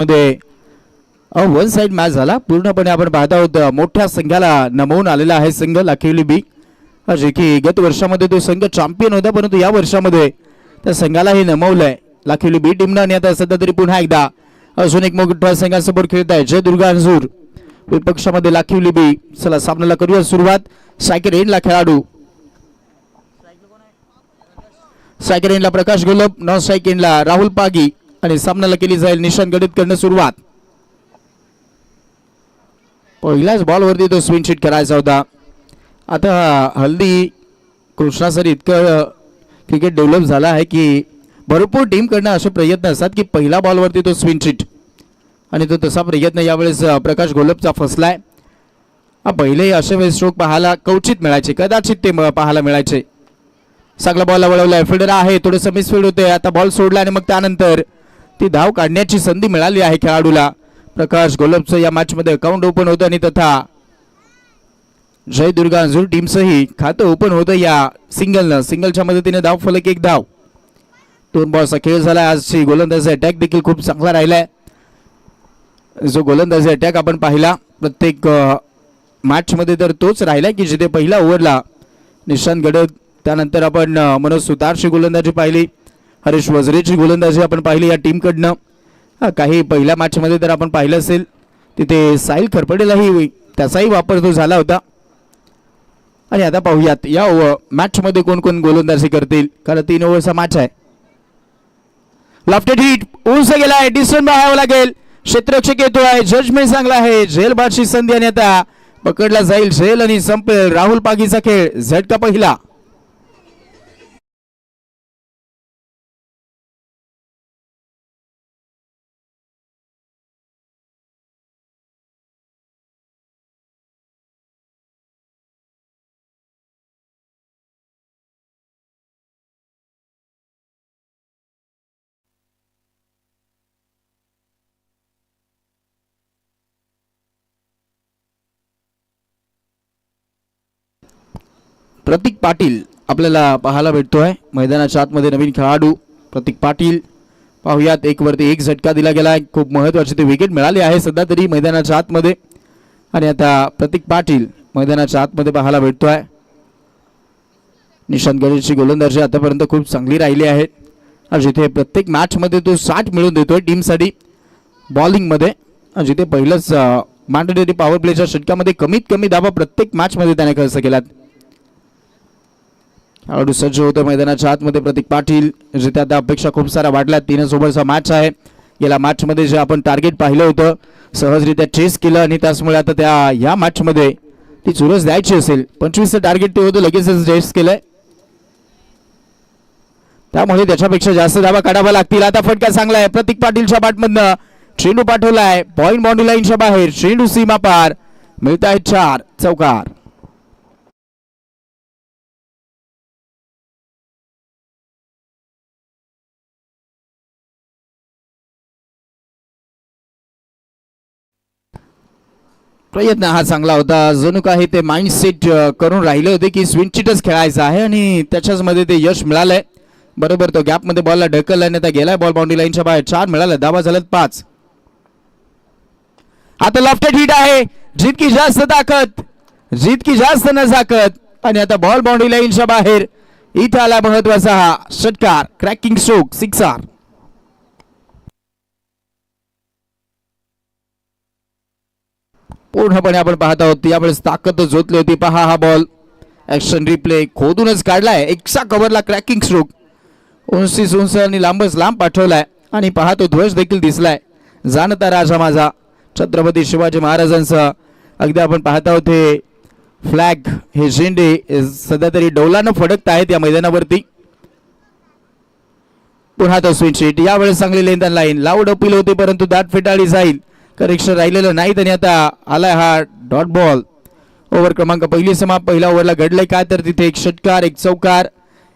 मध्ये one side match झाला पूर्णपणे. आपण पाहत आहोत मोठ्या संघाला नमवून आलेला आहे संघ लाखिवली बी, जे की गत वर्षामध्ये तो संघ चॅम्पियन होता, परंतु या वर्षामध्ये त्या संघालाही नमवलंय लाखिवली बी टीमनं. आणि आता सध्या तरी पुन्हा एकदा अजून एक मोठ्या संघासमोर खेळत आहे जय दुर्गा अंजूर विपक्षामध्ये लाखिवली बी. चला सामन्याला करूया सुरुवात. सायकर एंडला खेळाडू, सायकर एंडला प्रकाश गोलब, नॉन स्ट्राईक एंडला राहुल पागी आणि सामन्याला केली जाईल निशान गडित करणं सुरुवात. पहिल्याच बॉलवरती तो स्विंग शीट करायचा होता. आता हल्ली कृष्णा सर इतकं क्रिकेट डेव्हलप झाला आहे की भरपूर टीमकडनं असे प्रयत्न असतात की पहिल्या बॉलवरती तो स्विंग शीट, आणि तो तसा प्रयत्न यावेळेस प्रकाश गोलबचा फसलाय. पहिले असे वेळेस स्ट्रोक पाहायला क्वचित मिळायचे, कदाचित ते पाहायला मिळायचे. सगळा बॉलला वळवलाय, फिल्डर आहे, थोडंसं मिसफील्ड होते. आता बॉल सोडला आणि मग त्यानंतर ती धाव काढण्याची संधी मिळाली आहे खेळाडूला. प्रकाश गोलबचं या मॅचमध्ये अकाउंट ओपन होतं आणि तथा जय दुर्गा अंजूर टीमचंही खातं ओपन होतं या सिंगलनं. सिंगलच्या मदतीने धाव फलक एक धाव. 2 बॉलचा खेळ झाला. आजची गोलंदाजी अटॅक देखील खूप चांगला राहिलाय. जो गोलंदाजी अटॅक आपण पाहिला प्रत्येक मॅचमध्ये तर तोच राहिला की जिथे पहिल्या ओव्हरला निशांत गडद, त्यानंतर आपण मनोज सुतारची गोलंदाजी पाहिली, हरीश वझरेची गोलंदाजी आपण पाहिली या टीमकडनं. काही पहिल्या मॅचमध्ये तर आपण पाहिलं असेल तिथे साहिल खरपडेलाही त्याचाही वापर तो झाला होता. आणि आता पाहूयात या मॅचमध्ये कोण कोण गोलंदाजी करतील, कारण 3 ओव्हरचा मॅच आहे. लेफ्ट हिट उंच गेलाय, डिस्टन्स बघावं लागेल. क्षेत्ररक्षक येतोय, जजमेंट चांगला आहे. झेल बादची संधी आणि आता पकडला जाईल झेल आणि संपेल राहुल पागीचा खेळ. झटका पहिला. प्रतीक पाटील आपल्याला पाहायला भेटतोय मैदानाच्या आतमध्ये, नवीन खेळाडू प्रतीक पाटील. पाहूयात, 1 वरती 1 झटका दिला गेला. खूप महत्त्वाची ती विकेट मिळाली आहे सध्या तरी मैदानाच्या आतमध्ये. आणि आता प्रतीक पाटील मैदानाच्या आतमध्ये पाहायला भेटतोय. निशांत गडीची गोलंदाजी आतापर्यंत खूप चांगली राहिली आहे, जिथे प्रत्येक मॅचमध्ये तो 60 मिळवून देतोय टीमसाठी बॉलिंगमध्ये. जिथे पहिलंच मॅन्डेटरी पॉवर प्लेच्या षटकामध्ये कमीत कमी धावा प्रत्येक मॅचमध्ये त्याने खर्च केलात. खेळाडू सज्ज होतो मैदानाच्या आतमध्ये प्रतीक पाटील, जिथे आता अपेक्षा खूप साऱ्या वाढल्या. 3 ओव्हरचा मॅच आहे. गेल्या मॅचमध्ये जे आपण टार्गेट पाहिलं होतं सहजरित्या चेस केलं आणि त्याचमुळे आता या मॅचमध्ये ती चुरस द्यायची असेल. 25चं टार्गेट ते होतं, लगेचच चेस केलंय, त्यामुळे त्याच्यापेक्षा जास्त धावा काढाव्या लागतील. आता फटका चांगला आहे प्रतीक पाटीलच्या बॅटमधनं. चेंडू पाठवलाय पॉइंट बाउंड्री लाईनच्या बाहेर. चेंडू सीमा पार. मिळत आहे 4 चौकार. प्रयत्न हा चांगला होता. जणू काही ते माइंड सेट करून राहिले होते की स्विंग चिटच खेळायचं आहे आणि त्याच्याच मध्ये ते यश मिळालंय. बरोबर तो गॅप मध्ये बॉलला ढकलला आणि आता गेलाय बॉल बाउंड्री लाईनच्या बाहेर. 4 मिळाले, धावा झाल्यात 5. आता लेफ्ट हिट आहे, जितकी जास्त ताकद जितकी जास्त नजाकत. आणि आता बॉल बाउंड्री लाईनच्या बाहेर. इथं आला महत्वाचा हा षटकार, क्रॅकिंग स्ट्रोक, सिक्सर. पूर्णपणे आपण पाहत आहोत यावेळेस ताकद जोतली होती. पहा हा बॉल, ऍक्शन रिप्ले खोदूनच काढलाय. एकसा कव्हरला क्रॅकिंग स्ट्रोक, उंचीस उंच आणि लांबच लांब पाठवलाय. आणि पहा तो ध्वज देखील दिसलाय, जाणता राजा माझा छत्रपती शिवाजी महाराजांचा. अगदी आपण पाहत आहोत हे फ्लॅग, हे झेंडे सध्या तरी डौलानं फडकत आहेत या मैदानावरती. पुन्हा तो स्विंग शीट, यावेळेस चांगली लेंथ लाईन. लाऊड अपील होते परंतु दाट फेटाळली जाईल, करेक्शन राहिलेलं नाही. आणि आता आलाय हा डॉट बॉल. ओव्हर क्रमांक पहिली समाप्त. पहिल्या ओव्हरला घडलंय काय तर तिथे 1 षटकार, 1 चौकार,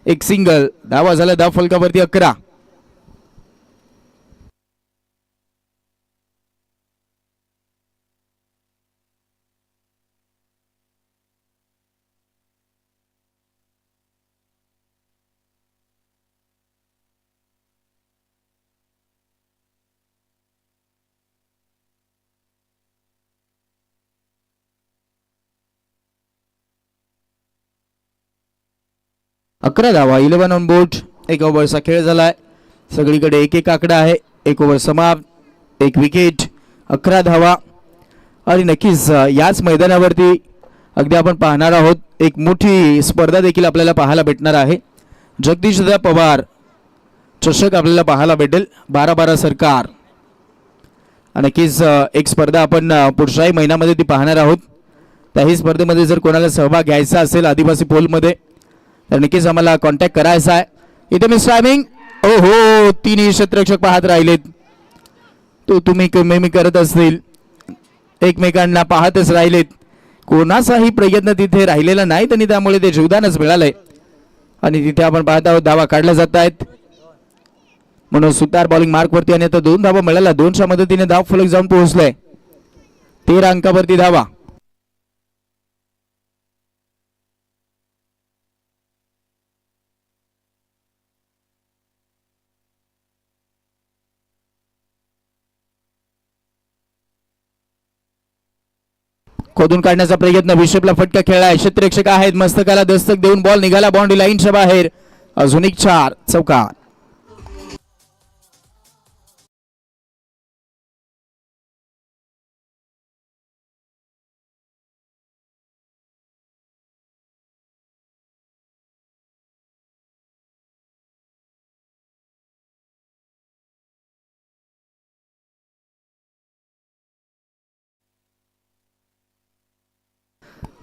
1 सिंगल. धावा झाला धाव फलकावरती 11. 11 धावा, 11 ऑन बोर्ड. एक ओव्हरचा खेळ झालाय. सगळीकडे एक एक आकडा आहे. एक ओव्हर समाप्त, एक विकेट, 11 धावा. आणि नक्कीच याच मैदानावरती अगदी आपण पाहणार आहोत एक मोठी स्पर्धा देखील आपल्याला पाहायला भेटणार आहे. जगदीशदादा पवार चषक आपल्याला पाहायला भेटेल. 12-12 सरकार. नक्कीच एक स्पर्धा आपण पुढच्याही महिन्यामध्ये ती पाहणार आहोत. त्याही स्पर्धेमध्ये जर कोणाला सहभाग घ्यायचा असेल आदिवासी पोलमध्ये तर नक्कीच आम्हाला कॉन्टॅक्ट करायचा आहे. इथे मिस टायमिंग. ओ हो, तिन्ही क्षेत्ररक्षक पाहत राहिलेत. तो तुम्ही मी करत असतील एकमेकांना पाहतच राहिलेत. कोणाचाही प्रयत्न तिथे राहिलेला नाही आणि त्यामुळे ते जीवदानच मिळालंय. आणि तिथे आपण पाहत आहोत धावा काढल्या जात आहेत. म्हणून सुतार बॉलिंग मार्कवरती आणि आता 2 धावा मिळाल्या. 2च्या मदतीने धाव फलक जाऊन पोहोचलाय. 13 अंकावरती धावा. खोदून काढण्याचा प्रयत्न, विषेपला फटका खेळलाय. क्षेत्ररक्षक आहेत, मस्तकाला दस्तक देऊन बॉल निघाला बाउंड्री लाईनच्या बाहेर. अजून एक 4 चौकार.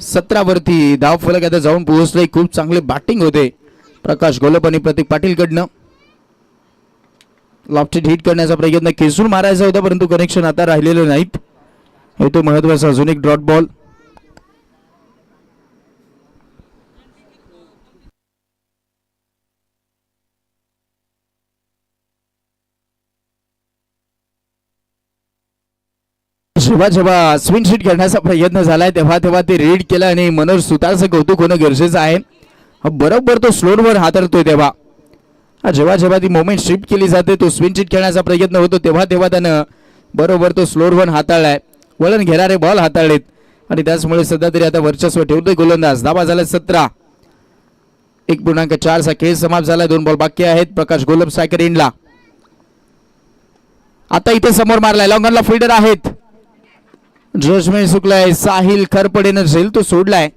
सतरावरती धाव फलक आता जाऊन पोहोचले. खूप चांगले बॅटिंग होते प्रकाश गोलप आणि प्रतीक पाटील कडनं. लॉफ्टेड हिट करण्याचा प्रयत्न खेचून मारायचा होता परंतु कनेक्शन आता राहिलेलं नाहीत. हे तो महत्वाचा अजून एक डॉट बॉल. जेव्हा जेव्हा स्विंग शीट करण्याचा प्रयत्न झालाय तेव्हा तेव्हा ते रीड केलं आणि मनोज सुतारचं कौतुक होणं गरजेचं आहे. बरोबर तो स्लोअरवर हाताळतोय तेव्हा जेव्हा जेव्हा ती मोमेंट शिफ्ट केली जाते तो स्विंग शीट खेळण्याचा प्रयत्न होतो तेव्हा तेव्हा त्यानं बरोबर तो स्लोअरवर हाताळलाय. वळण घेणारे बॉल हाताळलेत आणि त्याचमुळे सध्या तरी आता वर्चस्व ठेवतोय गोलंदाज. धावा झाला 17. 1.4 चा खेळ समाप्त झाला. 2 बॉल बाकी आहेत. प्रकाश गोलप स्ट्रायकर एंडला. आता इथे समोर मारलाय. लॉंगनला फिल्डर आहेत. जजमेंट चुकलाय. साहिल खरपडेनं झेल तो सोडलाय.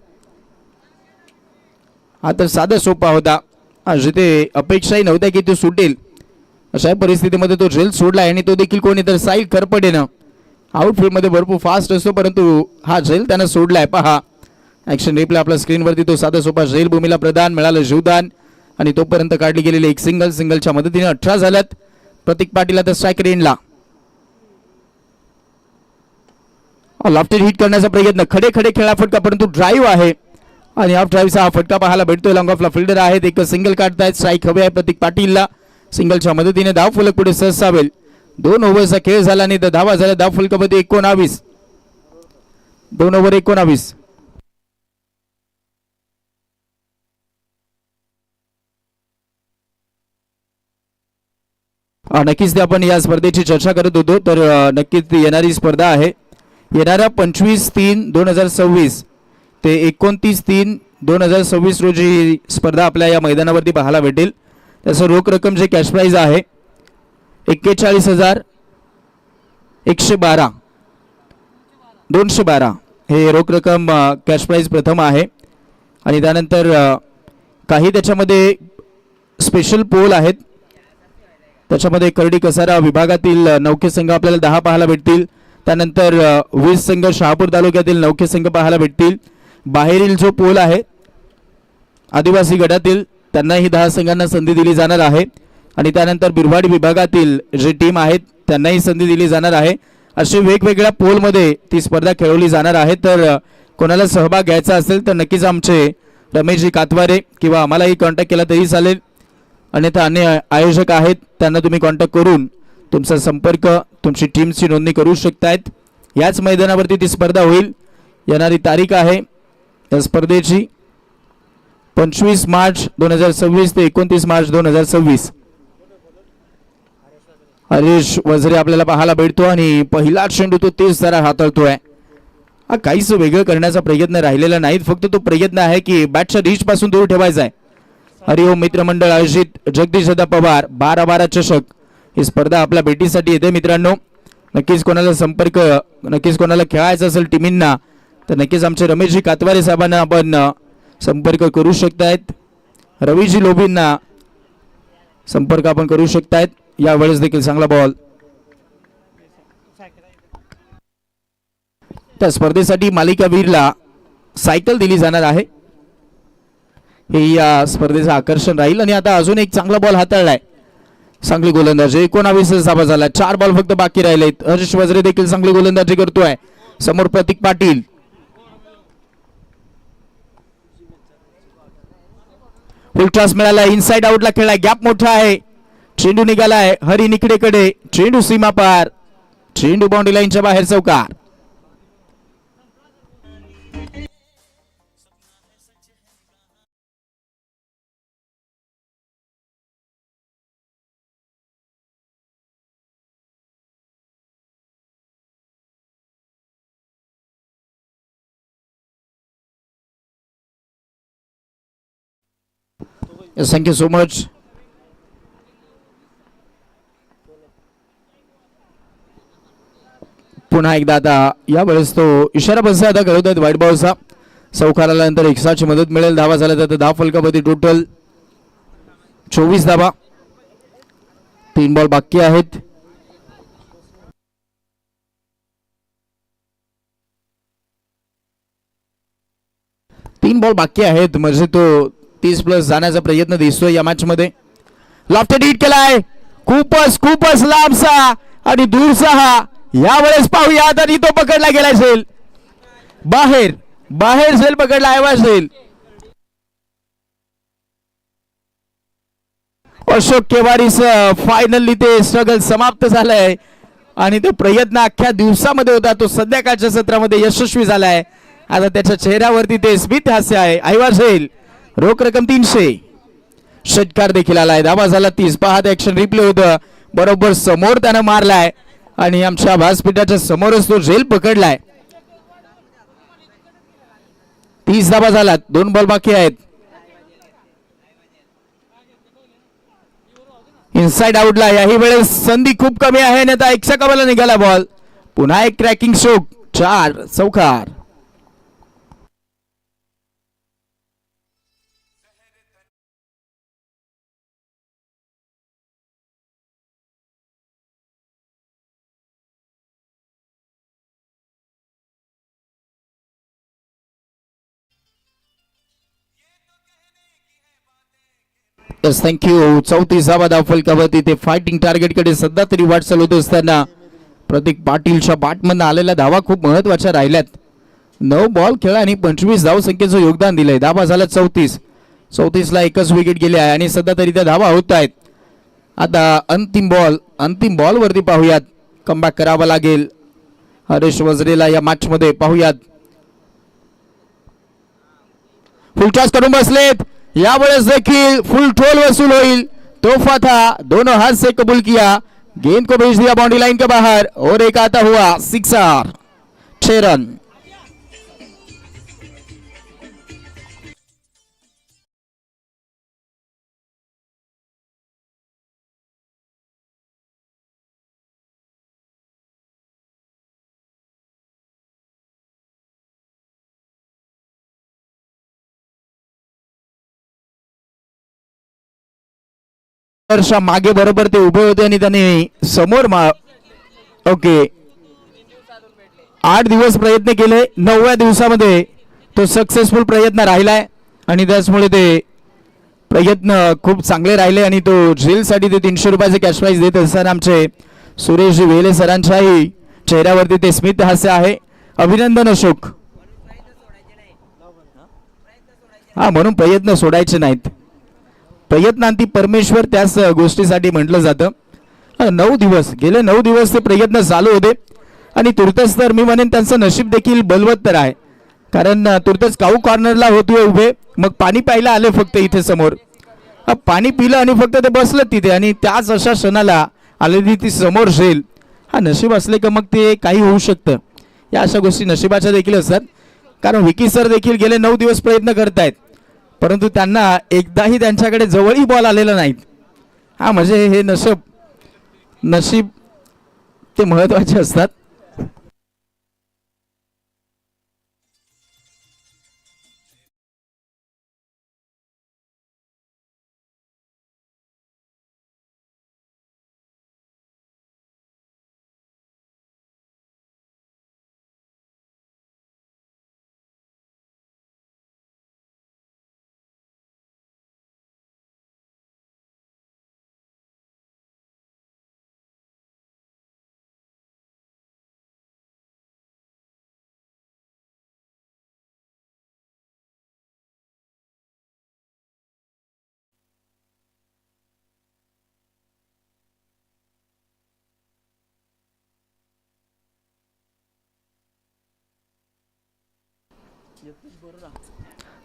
आता साधा सोपा होता. जिथे अपेक्षाही नव्हत्या की तो सुटेल अशा परिस्थितीमध्ये तो झेल सोडलाय आणि तो देखील कोणी तर साहिल खरपडेनं. आउटफील्डमध्ये भरपूर फास्ट असतो परंतु हा झेल त्यानं सोडलाय. पहा ऍक्शन रिप्ले आपल्या स्क्रीनवरती. तो साधा सोपा झेल भूमीला प्रदान मिळालं जीवदान आणि तोपर्यंत काढली गेलेली एक सिंगलच्या मदतीने 18 झाल्यात. प्रतीक पाटील आता स्ट्रायकर एंडला. लॉफ्टेड हिट करण्याचा प्रयत्न. खडे खडे खेळा फटका परंतु ड्राईव्ह आहे आणि ऑफ ड्राईव्हचा हा फटका पाहायला भेटतोय. लॉंग ऑफला फिल्डर आहेत. एक सिंगल काढतायत. स्ट्राईक हवे आहे प्रतीक पाटीलला. सिंगलच्या मदतीने धाव फलक पुढे सहसावेल. 2 ओव्हरचा खेळ झाला आणि धावा झाल्या धाव फलकामध्ये 19. 2 ओव्हर 19. नक्कीच ते आपण या स्पर्धेची चर्चा करत होतो तर नक्कीच येणारी स्पर्धा आहे. येणाऱ्या 25/3/2026 ते 29/3/2026 रोजी स्पर्धा आपल्या या मैदानावरती पाहायला भेटेल. त्याचं रोख रक्कम जे कॅश प्राइज आहे 41,112 212 हे रोख रक्कम कॅश प्राइज प्रथम आहे आणि त्यानंतर काही त्याच्यामध्ये स्पेशल पोल आहेत. त्याच्यामध्ये करडी कसारा विभागातील नौके संघ आपल्याला 10 पाहायला भेटतील. त्यानंतर 20 संघ शहापूर तालुक्यातील नौके संघ पाहायला भेटतील. बाहेरील जो पोल आहे आदिवासी गटातील त्यांनाही 10 संघांना संधी दिली जाणार आहे आणि त्यानंतर बिरवाडी विभागातील जे टीम आहेत त्यांनाही संधी दिली जाणार आहे. असे वेगवेगळ्या पोलमध्ये ती स्पर्धा खेळवली जाणार आहे. तर कोणाला सहभाग घ्यायचा असेल तर नक्कीच आमचे रमेशजी कातवारे किंवा आम्हालाही कॉन्टॅक्ट केला तरी चालेल. अन्यथा अन्य आयोजक आहेत त्यांना तुम्ही कॉन्टॅक्ट करून तुमचा संपर्क तुमची टीमची नोंदणी करू शकतायत. याच मैदानावरती ती स्पर्धा होईल. येणारी तारीख आहे या स्पर्धेची 25 मार्च 2026 ते 29 मार्च 2026. हरीश वझरे आपल्याला पाहायला भेटतो आणि पहिला चेंडू तो तेज जरा हाताळतोय. काहीच वेगळं करण्याचा प्रयत्न राहिलेला नाही. फक्त तो प्रयत्न आहे की बॅटच्या रीच पासून दूर ठेवायचा आहे. हरिओम मित्रमंडळ आयोजित जगदीश दादा पवार 12-12 चषक ही स्पर्धा आपल्या भेटीसाठी येते मित्रांनो. नक्कीच कोणाला संपर्क नक्कीच कोणाला खेळायचं असेल टीमींना तर नक्कीच आमचे रमेशजी कातवारे साहेबांना आपण संपर्क करू शकतायत. रवीजी लोबींना संपर्क आपण करू शकतायत. यावेळेस देखील चांगला बॉल. त्या स्पर्धेसाठी मालिकावीरला सायकल दिली जाणार आहे. हे या स्पर्धेचं आकर्षण राहील. आणि आता अजून एक चांगला बॉल हाताळलाय चांगली गोलंदाजी. 19 धावा झाला. 4 बॉल फक्त बाकी राहिलेत. हर्ष वज्रे देखील चांगली गोलंदाजी करतोय. समोर प्रतीक पाटील. फुल टॉस मिळाला. इनसाइड आउटला खेळलाय. गॅप मोठा आहे. चेंडू निघालाय हरी निकडेकडे. चेंडू सीमा पार. चेंडू बाउंड्री लाईनच्या बाहेर चौकार. Thank you so much. पुन्हा एकदा आता यावेळेस तो इशारा बसा आता करत आहेत व्हाईट बॉलचा. चौकार आल्यानंतर 100ची मदत मिळेल. धावा झाल्या तर 10 फलकामध्ये टोटल 24 धावा. 3 बॉल बाकी आहेत. तीन बॉल बाकी आहेत म्हणजे तो 30+ जाण्याचा प्रयत्न दिसतोय या मॅच मध्ये. लॉफ्टेड हिट केलाय. खूपच लांबसा आणि दूरचा हा. यावेळेस पाहूयात आणि तो पकडला गेला असेल. बाहेर झेल पकडला असेल. अशोक केवारीस फायनली ते स्ट्रगल समाप्त झालंय आणि तो प्रयत्न अख्ख्या दिवसामध्ये होता तो संध्याकाळच्या सत्रामध्ये यशस्वी झालाय. आता त्याच्या चेहऱ्यावरती ते स्मित हास्य आहे. ऐवाझेल रोख रक्कम 300. षटकार देखील आलाय. धावा झाला 30. पाहत ऍक्शन रिप्ले होतं. बरोबर समोर त्यानं मारलाय आणि आमच्या व्यासपीठाच्या समोरच तो झेल पकडलाय. 30 धावा झालात. 2 बॉल बाकी आहेत. इनसाइड आउटला याही वेळेस संधी खूप कमी आहे आणि आता 1 कबाला निघाला बॉल. पुन्हा एक क्रॅकिंग स्ट्रोक. 4 चौकार. Yes thank you. 34 धावा फलकावरती ते फायटिंग टार्गेटकडे सध्या तरी वाटचाल होत असताना प्रतीक पाटीलच्या बॅटमधून आलेल्या धावा खूप महत्वाच्या राहिल्यात. 9 बॉल खेळा आणि 25 धावसंख्येचं योगदान दिलंय. धावा झाला 34ला एकच विकेट गेली आहे आणि सध्या तरी त्या धावा होत आहेत. आता अंतिम बॉल वरती पाहूयात. कमबॅक करावा लागेल हरीश वज्रेला या मॅच मध्ये. पाहूयात फुल टॉस करून बसलेत. यावेळेस देखील फुल टोल वसूल होईल. तोहफा था दोनों हाथ से कबूल किया. गेंद को भेज दिया बाउंड्री लाइन के बाहर और एक आता हुआ सिक्सर. 6 रन. मागे बरोबर ते उभे होते आणि त्यांनी समोर ओके 8 दिवस प्रयत्न केले. 9व्या दिवसामध्ये तो सक्सेसफुल प्रयत्न राहिलाय आणि त्याचमुळे ते प्रयत्न खूप चांगले राहिले आणि तो झेलसाठी ते 300 रुपयाचे कॅश प्राइज देत असताना आमचे सुरेशजी वेले सरांच्याही चेहऱ्यावरती ते स्मित हास्य आहे. अभिनंदन अशोक. हा म्हणून प्रयत्न सोडायचे नाहीत. प्रयत्नांती परमेश्वर त्याच गोष्टीसाठी म्हटलं जातं. 9 दिवस गेले 9 दिवस ते प्रयत्न चालू होते आणि तुर्तच तर मी म्हणेन त्यांचं नशीब देखील बलवत्तर आहे. कारण तुर्तच काऊ कॉर्नरला होते उभे. मग पाणी प्यायला आले फक्त इथे समोर. पाणी पिलं आणि फक्त ते बसलं तिथे आणि त्याच अशा क्षणाला आलेली ती समोर झेल. हा नशीब असले का मग ते काही होऊ शकतं. या अशा गोष्टी नशिबाच्या देखील असतात. कारण विकी सर देखील गेले 9 दिवस प्रयत्न करतायत परंतु त्यांना एकदाही त्यांच्याकडे जवळही बॉल आलेला नाहीत. हा म्हणजे हे नशीब ते महत्वाचे असतात.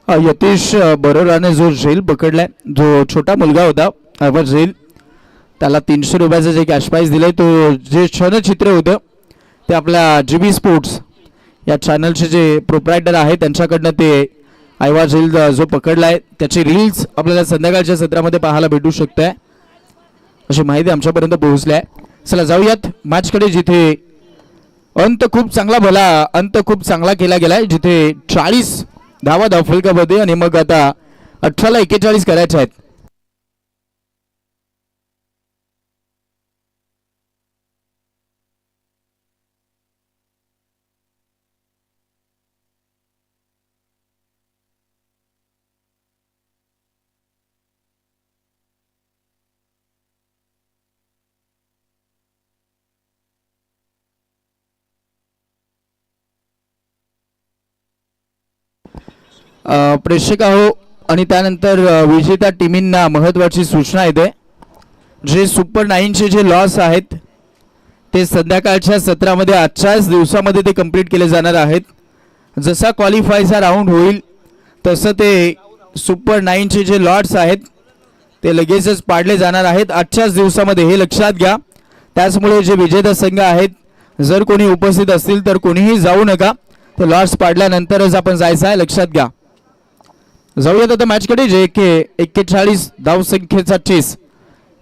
यतीश बरोराने जो झेल पकडलाय, जो छोटा मुलगा होता अवर झेल, त्याला 300 रुपयाचं जे कॅश प्राईज दिलंय, तो जे क्षणचित्र होतं ते आपल्या GB स्पोर्ट्स या चॅनलचे जे प्रोप्रायटर आहे त्यांच्याकडनं ते आयवा झेल जो पकडलाय त्याची रील्स आपल्याला संध्याकाळच्या सत्रामध्ये पाहायला भेटू शकते, अशी माहिती आमच्यापर्यंत पोहोचली आहे. चला जाऊयात मॅचकडे, जिथे अंत खूप चांगला केला गेलाय, जिथे 40 धावा धावफलकामध्ये आणि मग आता 18ला 41 करायचे आहेत. प्रेक्षक हो, आणि त्यानंतर विजेत्या टीमींना महत्त्वाची सूचना येते. जे सुपर 9चे जे लॉस आहेत ते संध्याकाळच्या सत्रामध्ये आजच्याच दिवसामध्ये ते कंप्लीट केले जाणार आहेत. जसा क्वालिफायचा राऊंड होईल तसं ते सुपर 9चे जे लॉट्स आहेत ते लगेचच पाडले जाणार आहेत आजच्याच दिवसामध्ये, हे लक्षात घ्या. त्याचमुळे जे विजेता संघ आहेत जर कोणी उपस्थित असतील तर कोणीही जाऊ नका, ते लॉट्स पाडल्यानंतरच आपण जायचं आहे, लक्षात घ्या. जाऊयात आता मॅचकडे, जे 41 धावसंख्येचा चेस.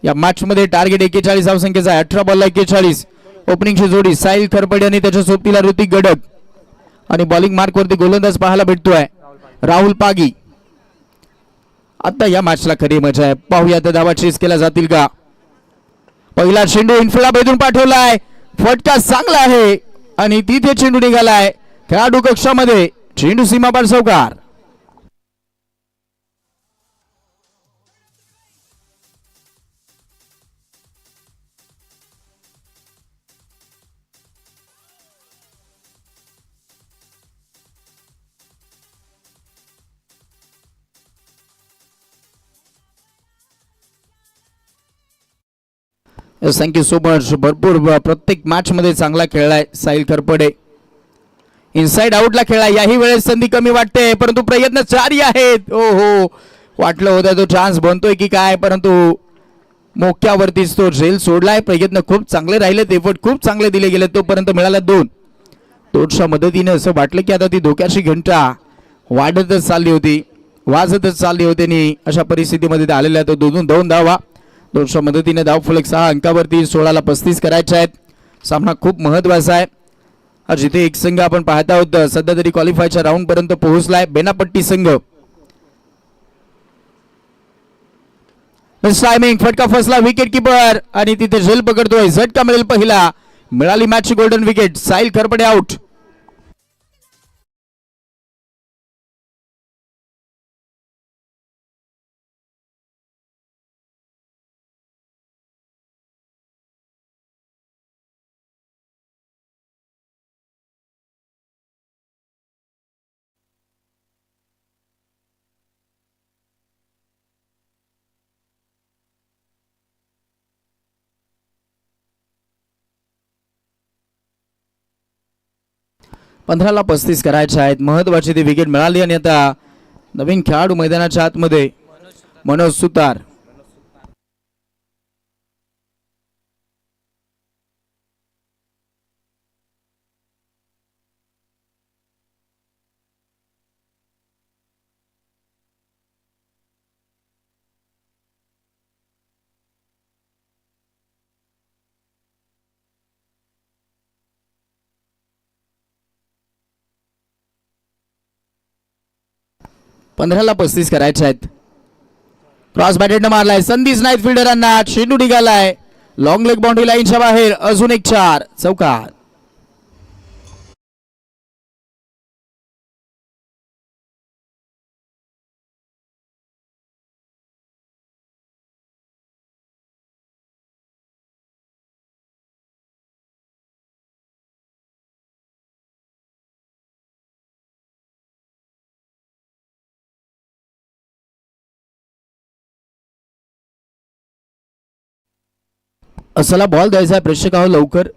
या मॅचमध्ये टार्गेट 41 धावसंख्येचा आहे. 18 बॉलला 41. ओपनिंगची जोडी साहिल खरपडे आणि त्याच्या सोबतीला ऋतिक गडक, आणि बॉलिंग मार्कवरती गोलंदाज पाहायला भेटतोय राहुल पागी. आता या मॅचला खरी मजा आहे, पाहूया त्या धावा चेस केल्या जातील का. पहिला चेंडू इनफिल्डला भेदून पाठवलाय, फटका चांगला आहे आणि तिथे चेंडू निघालाय खेळाडू कक्षामध्ये. चेंडू सीमापार चौकार. Thank you so much. भरपूर प्रत्येक मॅच मध्ये चांगला खेळलाय साहिल खरपडे. इनसाइड आउटला खेळला, याही वेळेस संधी कमी वाटते परंतु प्रयत्न चारी आहेत. हो हो, वाटलं होतं तो चान्स बनतोय की काय, परंतु मोक्यावरतीच तो झेल सोडलाय. प्रयत्न खूप चांगले राहिलेत, एफर्ट खूप चांगले दिले गेले, तोपर्यंत मिळाला 2. दोनच्या मदतीने असं वाटलं की आता ती धोक्याची घंटा वाढतच चालली होती, वाजतच चालली होती, आणि अशा परिस्थितीमध्ये आलेल्या तो 2 धावा. 200 मदतीने धावफलक 6 अंकावरती. 16ला 35 करायचे आहेत. सामना खूप महत्वाचा आहे, जिथे एक संघ आपण पाहत आहोत सध्या तरी क्वालिफायच्या राऊंड पर्यंत पोहोचलाय, बेनापट्टी संघ. टायमिंग, फटका फसला, विकेट किपर आणि तिथे झेल पकडतोय. झटका मिळेल पहिला, मिळाली मॅचची golden wicket. Sahil Kharpade out. पंधराला 35 करायचे आहेत. महत्वाची ती विकेट मिळाली आणि आता नवीन खेळाडू मैदानाच्या आतमध्ये मनोज सुतार. 15ला 35 करायचे आहेत. क्रॉस बॅटेडनं मारलाय, संधीच नाहीत फिल्डरांना, चेंडू निघालाय लॉंग लेग बाउंड्री लाईनच्या बाहेर. अजून एक 4 चौकार. असला बॉल द्यायचा आहे प्रेक्षकांवर लवकर.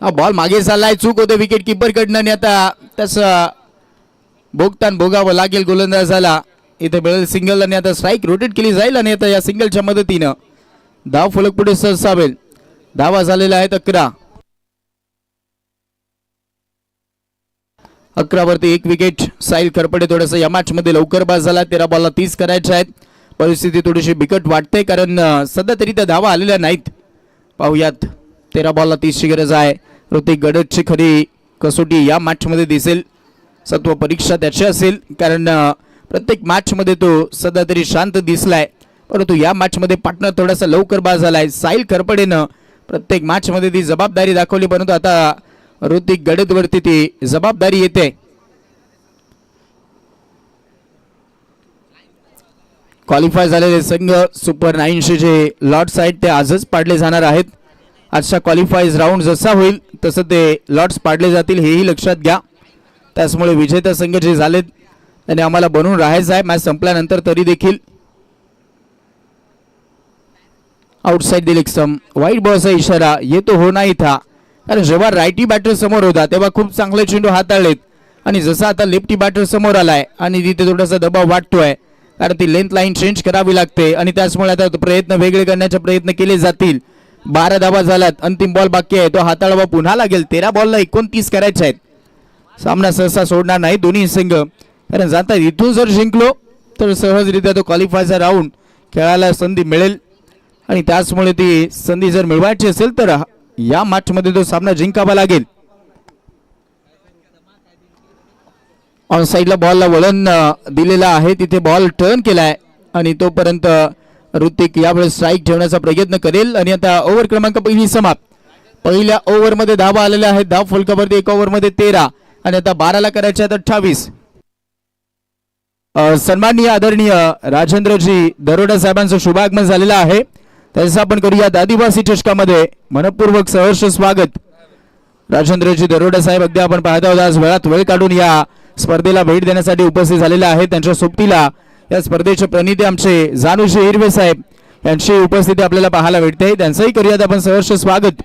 हा बॉल मागे चाललाय, चूक होते विकेट किपर कडनं आणि आता तसं भोगतान भोगावं लागेल गोलंदाजाला. इथे मिळेल सिंगल आणि आता स्ट्राईक रोटेट केली जाईल आणि आता या सिंगलच्या मदतीनं धाव फलक पुढे सरसावेल. धावा झालेला आहेत 11. 11 वरती 1 विकेट. साहिल खरपडे थोडंसं या मॅच मध्ये लवकर बाद झाला. 13 बॉलला 30 करायचे आहेत. परिस्थिती थोडीशी बिकट वाटते कारण सध्या तरी त्या धावा आलेल्या नाहीत. पाहूयात, 13 बॉलला 30 ची गरज आहे. ऋतिक गडदची खरी कसोटी या मॅच मध्ये दिसेल. सत्व परीक्षा त्याची असेल कारण प्रत्येक मॅच मध्ये तो सध्या तरी शांत दिसलाय, परंतु या मॅच मध्ये पार्टनर थोडासा लवकर बाद झालाय. साहिल खरपडेनं प्रत्येक मॅच मध्ये ती जबाबदारी दाखवली, परंतु आता ऋतिक गडद वरती ती जबाबदारी येते. क्वालिफाय झालेले संघ सुपर 9 जे लॉर्ड्स आहेत ते आजच पाडले जाणार आहेत. आजचा क्वालिफाईज राऊंड जसा होईल तसं ते लॉर्ड्स पाडले जातील हेही लक्षात घ्या. त्याचमुळे विजेता संघ जे झालेत त्यांनी आम्हाला बनवून राहायचं आहे मॅच संपल्यानंतर. तरी देखील आउटसाइड दिल एक्सम, वाईट बॉलचा इशारा येतो हो नाही था. कारण जेव्हा रायटी बॅटर समोर होता तेव्हा खूप चांगले चेंडू हाताळलेत आणि जसा आता लेफ्टी बॅटर समोर आलाय आणि तिथे थोडासा दबाव वाटतोय कारण ती लेंथ लाईन चेंज करावी लागते आणि त्याचमुळे आता प्रयत्न वेगळे करण्याचे प्रयत्न केले जातील. 12 धावा झाल्यात, अंतिम बॉल बाकी आहे, तो हाताळावा पुन्हा लागेल. 13 बॉलला 29 करायचे आहेत. सामना सहसा सोडणार नाही दोन्ही संघ, कारण जातात इथून जर जिंकलो तर सहजरित्या तो क्वालिफायचा राऊंड खेळायला संधी मिळेल आणि त्याचमुळे ती संधी जर मिळवायची असेल तर या मॅच मध्ये तो सामना जिंकावा लागेल. ऑन साइडला बॉलला वळण दिलेला आहे, तिथे बॉल टर्न केलाय आणि तोपर्यंत ऋतिक यावेळेस स्ट्राईक ठेवण्याचा प्रयत्न करेल आणि आता ओव्हर क्रमांक पहिली समाप्त. पहिल्या ओव्हर मध्ये धावा आलेल्या आहेत. धाव फलकावरती 1 ओव्हर मध्ये 13 आणि आता 12ला करायचे आहेत 28. सन्माननीय आदरणीय राजेंद्रजी दरोडा साहेबांचं शुभागमन झालेलं आहे. त्याचं आपण करूयात आदिवासी चषकामध्ये मनपूर्वक सहर्ष स्वागत. राजेंद्रजी दरोडा साहेब अगदी आपण पाहत आहोत आज वेळात वेळ काढून या स्पर्धेला भेट देण्यासाठी उपस्थित झालेले आहेत. त्यांच्या सोबतीला या स्पर्धेचे प्रणिधी आमचे जानूजी हिरवे साहेब यांची उपस्थिती आपल्याला पाहायला भेटते. त्यांचंही करूयात आपण सहर्ष स्वागत.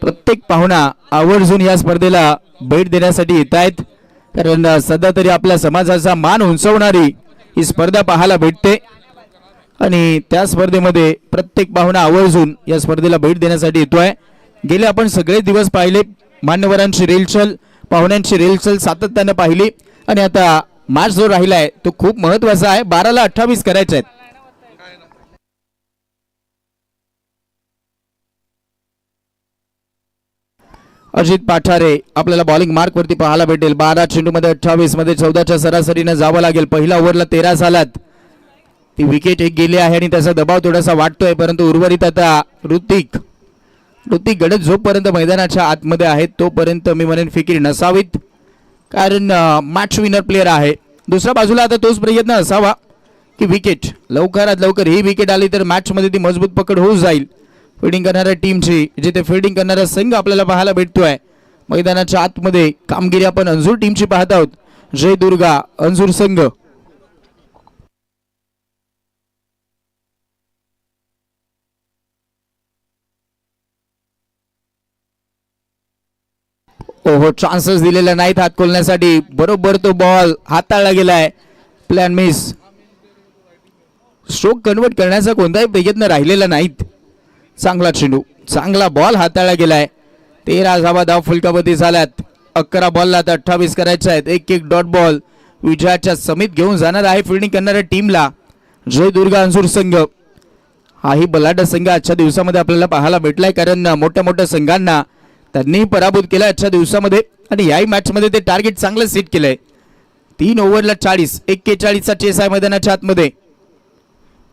प्रत्येक पाहुणा आवर्जून या स्पर्धेला भेट देण्यासाठी येत आहेत कारण सध्या तरी आपल्या समाजाचा मान उंचवणारी ही स्पर्धा पाहायला भेटते आणि त्या स्पर्धेमध्ये प्रत्येक पाहुणा आवर्जून या स्पर्धेला भेट देण्यासाठी येतोय. गेले आपण सगळे दिवस पाहिले, मान्यवरांची रेलचल, पाहुण्यांची रेलचल सातत्याने पाहिली आणि आता मॅच जो राहिलाय तो खूप महत्वाचा आहे. 12ला 28 करायचे आहेत. अजित पाठारे आपल्याला बॉलिंग मार्क वरती पाहायला भेटेल. 12 चेंडू मध्ये 28 मध्ये 14च्या सरासरीने जावं लागेल. पहिल्या ओव्हरला 13 झालात, ती विकेट एक गेली आहे आणि त्याचा दबाव थोडासा वाटतोय, परंतु उर्वरित आता ऋतिक गडद जोपर्यंत मैदानाच्या आतमध्ये आहेत तोपर्यंत मी म्हणेन फिकीर नसावीत कारण मॅच विनर प्लेयर आहे. दुसऱ्या बाजूला आता तोच प्रयत्न असावा की विकेट लवकरात लवकर ही विकेट आली तर मॅच मध्ये ती मजबूत पकड होऊन जाईल फिल्डिंग करणाऱ्या टीमची. जिथे फिल्डिंग करणारा संघ आपल्याला पाहायला भेटतोय मैदानाच्या आतमध्ये कामगिरी आपण अंजूर टीमची पाहत आहोत. जय दुर्गा अंजूर संघ. ओहो, चान्सेस दिलेले नाहीत हात खोलण्यासाठी. बरोबर तो बॉल हाताळला गेलाय. Plan miss. स्ट्रोक कन्वर्ट करण्याचा कोणताही प्रयत्न राहिलेला नाहीत. चांगला चेंडू, चांगला बॉल हाताळला गेलाय. 13 धावा धाव फलकावरती झाल्यात. 11 बॉलला 28 करायचे आहेत. एक डॉट बॉल विजयाच्या समीत घेऊन जाणार आहे फिल्डिंग करणाऱ्या टीमला जयदुर्ग अंजूर संघ. हाही बलाढ्य संघ आजच्या दिवसामध्ये आपल्याला पाहायला भेटलाय, कारण मोठ्या मोठ्या संघांना त्यांनी पराभूत केला आजच्या दिवसामध्ये. आणि याही मॅच मध्ये ते टार्गेट चांगलं सेट केलंय. 3 ओव्हरला 40, 41चा चेस आहे मैदानाच्या आतमध्ये.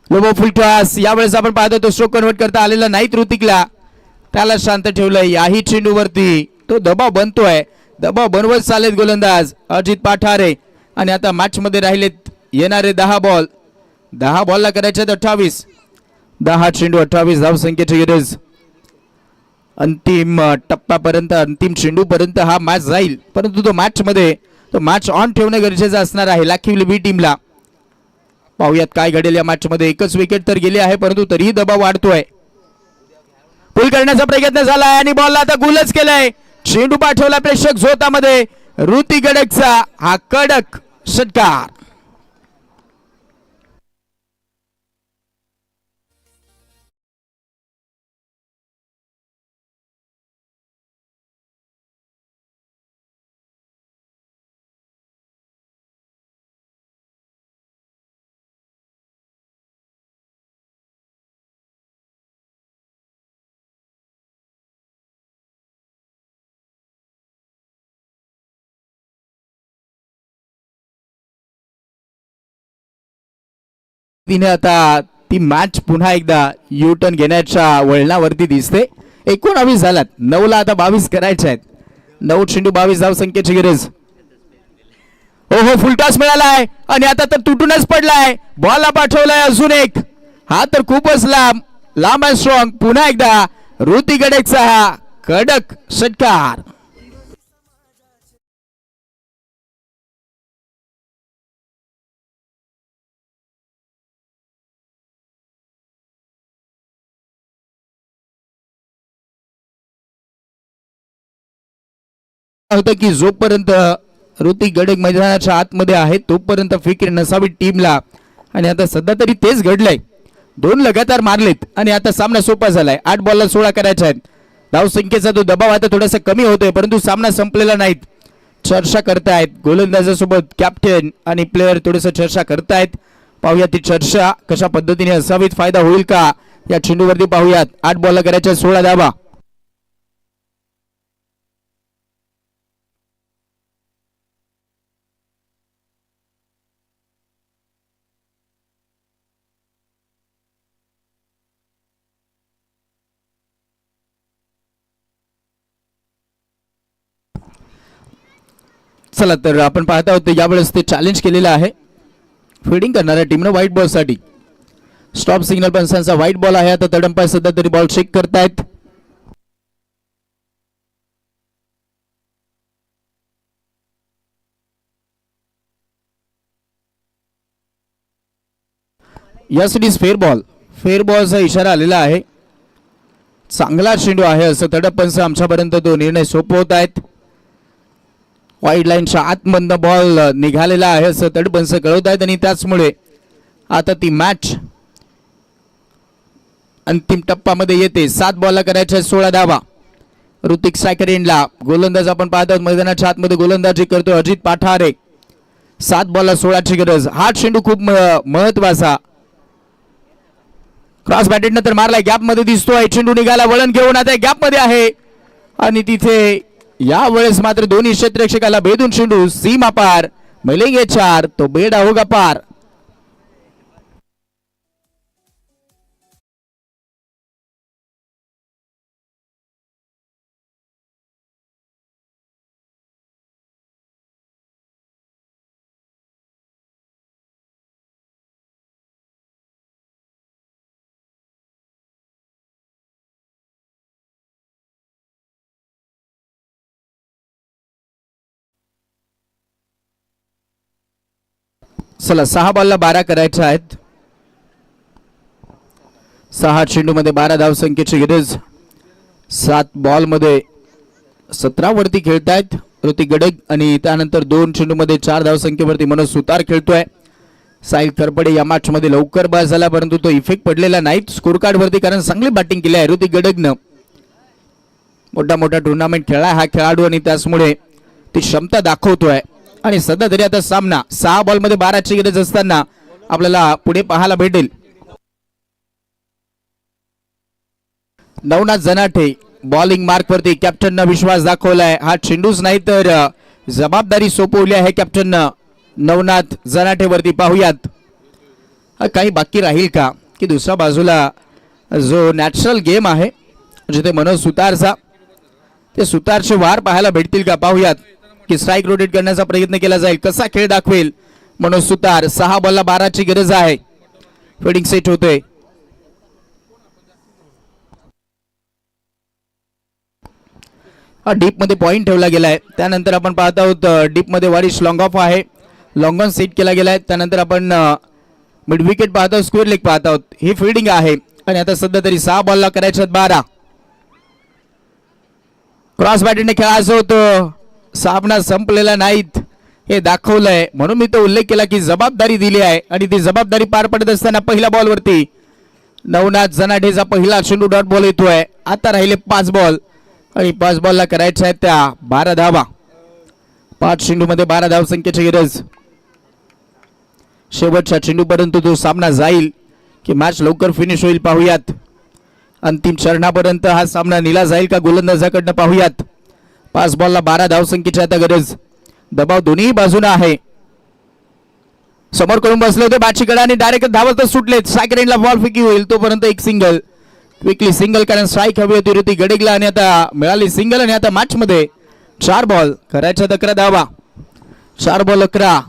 लोबो फुल टॉस. यावेळेस आपण पाहतो तो स्ट्रोक कन्वर्ट करता आलेला नाही ऋतिकला. त्याला शांत ठेवलंय. याही चेंडूवरती तो दबाव बनतोय. दबाव बनवत चालेत गोलंदाज अजित पाठारे. आणि आता मॅच मध्ये राहिलेत येणारे 10 बॉल. 10 बॉलला करायचे 28. 10 चेंडू 28 धाव संख्येची गरज. अंतिम टप्प्यापर्यंत, अंतिम चेंडूपर्यंत हा मॅच जाईल, परंतु तो मॅच ऑन ठेवणं गरजेचं असणार आहे लाखिवली बी टीमला. पाहूयात काय घडेल या मॅच मध्ये. एकच विकेट तर गेली आहे, परंतु तरीही दबाव वाढतोय. पुल करण्याचा प्रयत्न झालाय आणि बॉलला आता गुलच केलाय. चेंडू पाठवला प्रेक्षक झोतामध्ये. ऋतिक गडकचा हा कडक षटकार. तिने आता ती मॅच पुन्हा एकदा यू टर्न घेण्याच्या वळणावरती दिसते. 19 झाल्यात. 9ला आता 22 करायचे आहेत. 9 चेंडू 22 धाव संख्येची गरज. ओहो, फुलटॉस मिळालाय आणि आता तर तुटूनच पडलाय. बॉलला पाठवलाय अजून एक. हा तर खूपच लांब अँड स्ट्रॉंग. पुन्हा एकदा ऋतिक गडकचा हा कडक षटकार. होतं की जोपर्यंत ऋतिक गडक मैदानाच्या आतमध्ये आहे तोपर्यंत फिकीर नसावी टीमला. आणि आता सध्या तरी तेच घडलंय. 2 लगातार मारलेत आणि आता सामना सोपा झालाय. 8 बॉलला 16 करायचे आहेत. धाव संख्येचा तो दबाव आता थोडासा कमी होतोय, परंतु सामना संपलेला नाहीत. चर्चा करतायत गोलंदाजासोबत कॅप्टन आणि प्लेयर थोडस चर्चा करतायत. पाहूया ती चर्चा कशा पद्धतीने असावीत. फायदा होईल का या चेंडूवरती पाहूयात. 8 बॉलला करायच्या 16 धावा. चला तर आपण पाहत आहोत यावेळेस ते चॅलेंज केलेलं आहे फिल्डिंग करणाऱ्या टीमनं व्हाईट बॉल साठी. स्टॉप सिग्नल पंचांचा व्हाईट बॉल आहे. आता तडंपाय सध्या तरी बॉल चेक करतायत. यस, इट इज फेअर बॉलचा इशारा आलेला आहे. चांगला चेंडू आहे असं तडपंच आमच्यापर्यंत तो निर्णय सोपवत आहेत. वाईड लाईनच्या आतमधनं बॉल निघालेला आहे असं तडपंच कळवत आहेत आणि त्याचमुळे आता ती मॅच अंतिम टप्प्यामध्ये येते. 7 बॉलला करायच्या 16 धावा. ऋतिक सायकरेनला गोलंदाज आपण पाहत आहोत. मैदानाच्या आतमध्ये गोलंदाजी करतो अजित पाठारे. 7 बॉलला 16ची गरज. हा चेंडू खूप महत्वाचा. क्रॉस बॅटेड नंतर मारलाय. गॅप मध्ये दिसतोय. चेंडू निघाला वळण घेऊन आता गॅप मध्ये आहे आणि तिथे या वेळेस मात्र दोन्ही क्षेत्ररक्षकाला भेदून चेंडू सीमा पार. मिलेंगे 4 तो बेडा होगा पार. चला 6 बॉलला 12 करायचे आहेत. 6 चेंडू मध्ये 12 धाव संख्येची गरज. 7 बॉल मध्ये 17 वरती खेळतायत ऋतिक गडग आणि त्यानंतर 2 चेंडूमध्ये 4 धावसंख्येवरती मनोज सुतार खेळतोय. साहिल करपडे या मॅच मध्ये लवकर बाद झाला परंतु तो इफेक्ट पडलेला नाही स्कोर कार्ड वरती कारण चांगली बॅटिंग केली आहे ऋतिक गडगनं. मोठा टुर्नामेंट खेळला हा खेळाडू आणि त्याचमुळे ती क्षमता दाखवतोय. आणि सध्या तरी आता सामना 6 बॉलमध्ये 12ची गरज असताना आपल्याला पुढे पाहायला भेटेल. नवनाथ जनाठे बॉलिंग मार्क वरती कॅप्टननं विश्वास दाखवलाय. हा चेंडूच नाही तर जबाबदारी सोपवली आहे कॅप्टन नवनाथ जनाठे वरती. पाहूयात काही बाकी राहील का की दुसऱ्या बाजूला जो नॅचरल गेम आहे जिथे मनोज सुतारचा ते सुतारचे वार पाहायला भेटतील का. पाहूयात की स्ट्राईक रोटेट करण्याचा प्रयत्न केला जाईल. कसा खेळ दाखवेल मनोज सुतार. 6 बॉलला 12ची गरज आहे. फिल्डिंग सेट होते. डीप मध्ये पॉइंट ठेवला गेलाय. त्यानंतर आपण पाहत आहोत डीप मध्ये वारिश लॉंग ऑफ आहे. लॉंग ऑन सेट केला गेलाय. त्यानंतर आपण मिड विकेट पाहत आहोत स्क्वेअर लेग पाहत आहोत. ही फिल्डिंग आहे आणि आता सध्या तरी 6 बॉलला करायच्यात 12. क्रॉस बॅटिंगने खेळायचं होतं. सामना संपलेला नाहीत हे दाखवलंय म्हणून मी तो उल्लेख केला की जबाबदारी दिली आहे आणि ती जबाबदारी पार पडत असताना पहिल्या बॉलवरती नवनाथ जनाठेचा पहिला चेंडू डॉट बॉल येतोय. आता राहिले 5 बॉल आणि 5 बॉलला करायच्या आहेत त्या 12 धावा. 5 चेंडूमध्ये 12 धावसंख्येची गरज. शेवटच्या चेंडूपर्यंत तो सामना जाईल की मॅच लवकर फिनिश होईल. पाहूयात अंतिम चरणापर्यंत हा सामना नेला जाईल का गोलंदाजाकडनं. पाहूयात 5 बॉलला 12 धावसंख्येची आता गरज. दबाव दोन्ही बाजूने आहे. समोर करून बसले होते बॅटची कडा आणि डायरेक्ट धावतच सुटलेत. स्ट्राईक रेंजला बॉल फेकी होईल तोपर्यंत एक सिंगल. क्विकली सिंगल कारण स्ट्राईक हवी होती ऋतिक गडगला आणि आता मिळाली सिंगल. आणि आता मॅच मध्ये 4 बॉल करायच्या 11 धावा. 4 बॉल 11.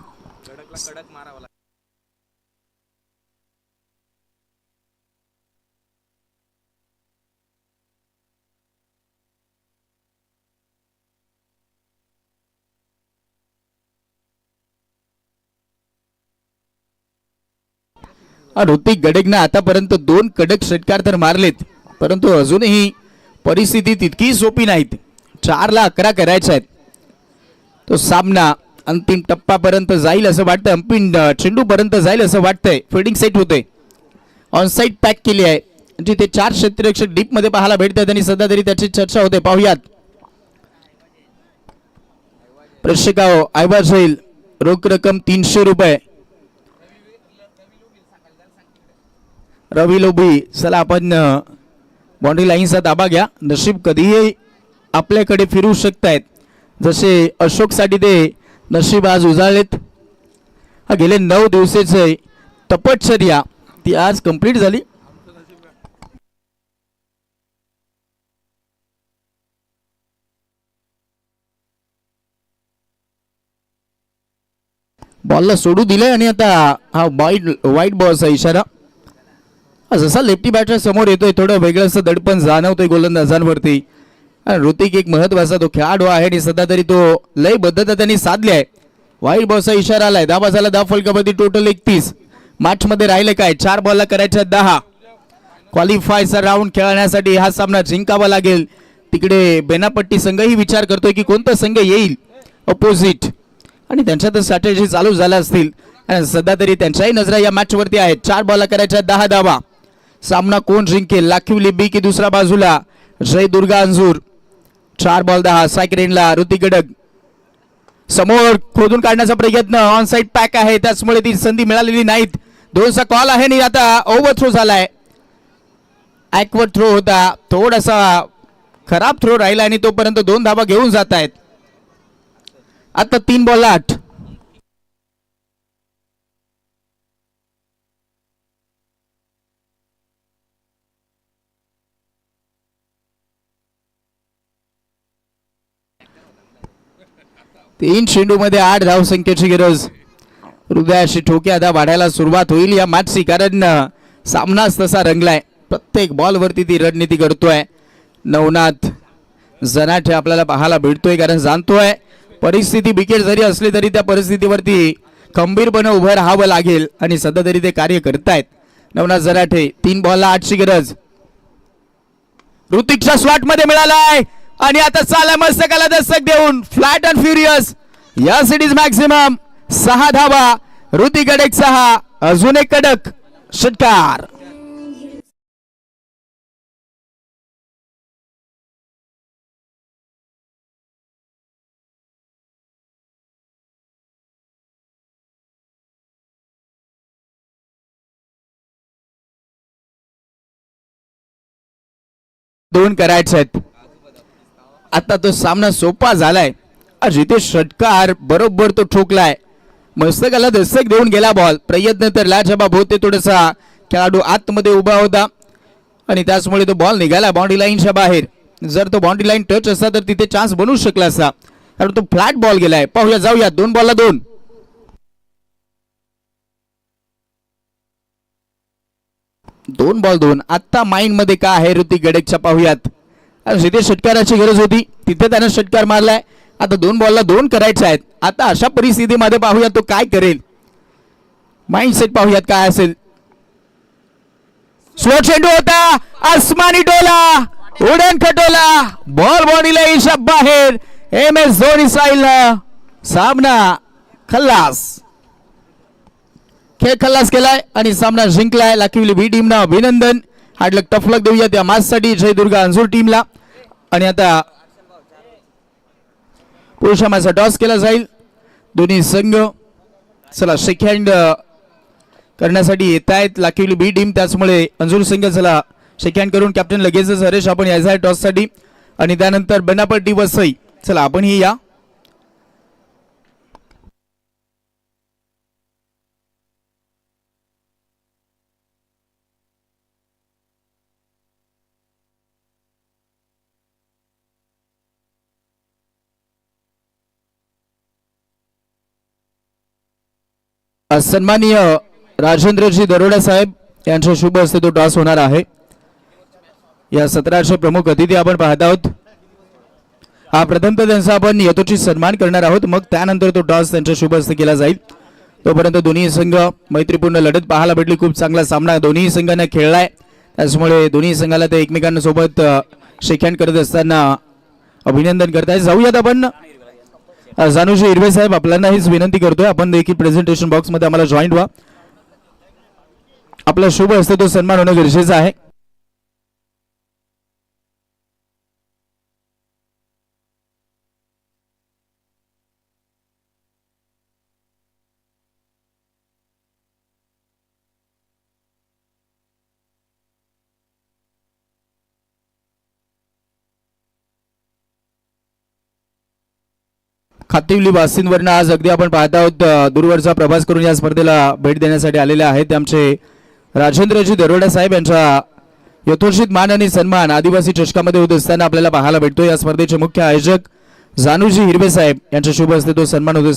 ऋतिक गडगने आतापर्यंत 2 कडक षटकार तर मारलेत परंतु अजूनही परिस्थिती तितकी सोपी नाहीत. 4ला 11 करायच्या आहेत. तो सामना अंतिम टप्प्यापर्यंत जाईल असं वाटतं. अंतिम चेंडू पर्यंत जाईल असं वाटतंय. फिल्डिंग सेट होते. ऑन साइड पॅक केली आहे जिथे 4 क्षेत्ररक्षक डीप मध्ये पाहायला भेटतात आणि सध्या तरी त्याची चर्चा होते. पाहूयात प्रेक्षकांनो ऐवज होईल रोख रक्कम 300 रुपये. रवी लोबी चला आपण बाउंड्री लाईनचा ताबा घ्या. नशीब कधीही आपल्याकडे फिरू शकतायत जसे अशोक साठी ते नशीब आज उजाळलेत. हा गेले 9 दिवसाचे तपश्चर्या ती आज कंप्लीट झाली. बॉलला सोडू दिले आणि आता हा वाईट बॉलचा इशारा. जसा लेफ्टी बॅटर समोर येतोय थोडं वेगळं असं दडपण जाणवतोय गोलंदाजांवरती. ऋतिक एक महत्वाचा तो खेळाडू आहे आणि सध्या तरी तो लयबद्धता त्यांनी साधली आहे. वाईट बॉलचा इशारा आलाय. धावा झाला 10 फलकावरती टोटल 31. मॅच मध्ये राहिले काय 4 बॉलला करायच्या 10. क्वालिफायचा राऊंड खेळण्यासाठी हा सामना जिंकावा लागेल. तिकडे बेनापट्टी संघही विचार करतोय की कोणता संघ येईल अपोजिट आणि त्यांच्यात स्ट्रॅटेजी चालू झाल्या असतील आणि सध्या तरी त्यांच्याही नजरा या मॅच वरती आहेत. 4 बॉलला करायच्या 10 धावा. सामना कोण जिंकेल लाखीव लिबी की दुसऱ्या बाजूला जय दुर्गा अंजूर. 4 बॉल 10. स्ट्राईक रेंजला ऋतिक गडग समोर खोदून काढण्याचा प्रयत्न. ऑन साइड पॅक आहे त्याचमुळे ती संधी मिळालेली नाहीत. 2चा कॉल आहे आणि आता ओव्हर थ्रो झालाय. ॲक्वर्ड थ्रो होता थोडासा खराब थ्रो राहिला आणि तोपर्यंत 2 धावा घेऊन जात आहेत. आता 3 बॉलला 8. तीन चेंडू मध्ये 8 धावसंख्येची गरज. हृदयाशी ठोके आता वाढायला सुरुवात होईल या मॅचची कारण सामनाच तसा रंगलाय. प्रत्येक बॉल वरती ती रणनीती करतोय नवनाथ जनाठे आपल्याला पाहायला भेटतोय कारण जाणतोय परिस्थिती बिकट जरी असली तरी त्या परिस्थितीवरती खंबीरपणे उभं राहावं लागेल आणि सध्या तरी ते कार्य करतायत नवनाथ जनाठे. 3 बॉलला 8ची गरज. ऋतिकच्या स्लॉट मध्ये मिळालाय आणि आता चाला मस्तकाला दस्तक देऊन फ्लॅट अँड फ्युरियस या सिटीज मॅक्सिमम 6 धावा. ऋतिक कडक 6, अजून एक कडक षटकार. दोन करायचे आहेत. आता तो सामना सोपा झालाय. रितेश षटकार बरोबर तो ठोकलाय. मस्तकाला दस्तक देऊन गेला बॉल. प्रयत्न तर लाजवाब होते. थोडासा खेळाडू आतमध्ये उभा होता आणि त्याचमुळे तो बॉल निघाला बाउंड्री लाईनच्या बाहेर. जर तो बाउंड्री लाईन टच असता तर तिथे चान्स बनवू शकला असता, कारण तो फ्लॅट बॉल गेलाय. पाहूया, जाऊया. 2 बॉलला 2. दोन बॉल 2. आता माइंड मध्ये काय आहे ऋतिक गडेकच्या, पाहूयात. जिथे षटकाराची गरज होती तिथे त्याने षटकार मारलाय. आता 2 बॉलला 2 करायचे आहेत. आता अशा परिस्थितीमध्ये पाहूया तो काय करेल. माइंडसेट पाहूयात काय असेल. स्लो चेंडू होता, आसमानी टोला, उडन खटोला, बॉल बॉडीला ईशा बाहेर. MS धोनी साहिलनं सामना खल्लास, खेळ खल्लास केलाय आणि सामना जिंकलाय. लाखिवली बी टीमनं अभिनंदन. हार्ड लक, टफ लक देऊया त्या मॅचसाठी जय दुर्गा अंजूर टीमला. आणि आता पुरुष मॅचचा टॉस केला जाईल. दोन्ही संघ चला शेक हँड करण्यासाठी येत आहेत लाखिवली बी टीम. त्याचमुळे अंजूर संघ चला शेक हँड करून कॅप्टन लगेचच हरेश आपण यायचं आहे टॉससाठी. आणि त्यानंतर बनापट्टी वसई, चला आपण ही या. सन्माननीय राजेंद्रजी दरोडा साहेब यांच्या शुभ हस्ते तो टॉस होणार आहे. या सत्राचे प्रमुख अतिथी आपण पाहत आहोत. हा प्रथमतः त्यांचा आपण यथोचित सन्मान करणार आहोत, मग त्यानंतर तो टॉस त्यांच्या शुभ हस्ते केला जाईल. तोपर्यंत दोन्ही संघ मैत्रीपूर्ण लढत पाहायला भेटली. खूप चांगला सामना दोन्ही संघांना खेळलाय. त्याचमुळे दोन्ही संघाला ते एकमेकांना सोबत शेक हँड करत असताना अभिनंदन करताय. जाऊयात आपण. जानूजी हिरवे साहेब, आपल्याला हीच विनंती करतोय, आपण देखील प्रेझेंटेशन बॉक्स मध्ये आम्हाला जॉईन व्हा. आपला शुभ हस्ते तो सन्मान होणं गरजेचं आहे. खातिवली वासिंदवरनं आज अगदी आपण पाहत आहोत दूरवरचा प्रवास करून या स्पर्धेला भेट देण्यासाठी आलेले आहेत आमचे राजेंद्रजी दरोडा साहेब. यांचा यथोचित मान आणि सन्मान आदिवासी चषकामध्ये होत असताना आपल्याला पाहायला भेटतो. या स्पर्धेचे मुख्य आयोजक जानूजी हिरवे साहेब यांच्या शुभ हस्ते तो सन्मान होत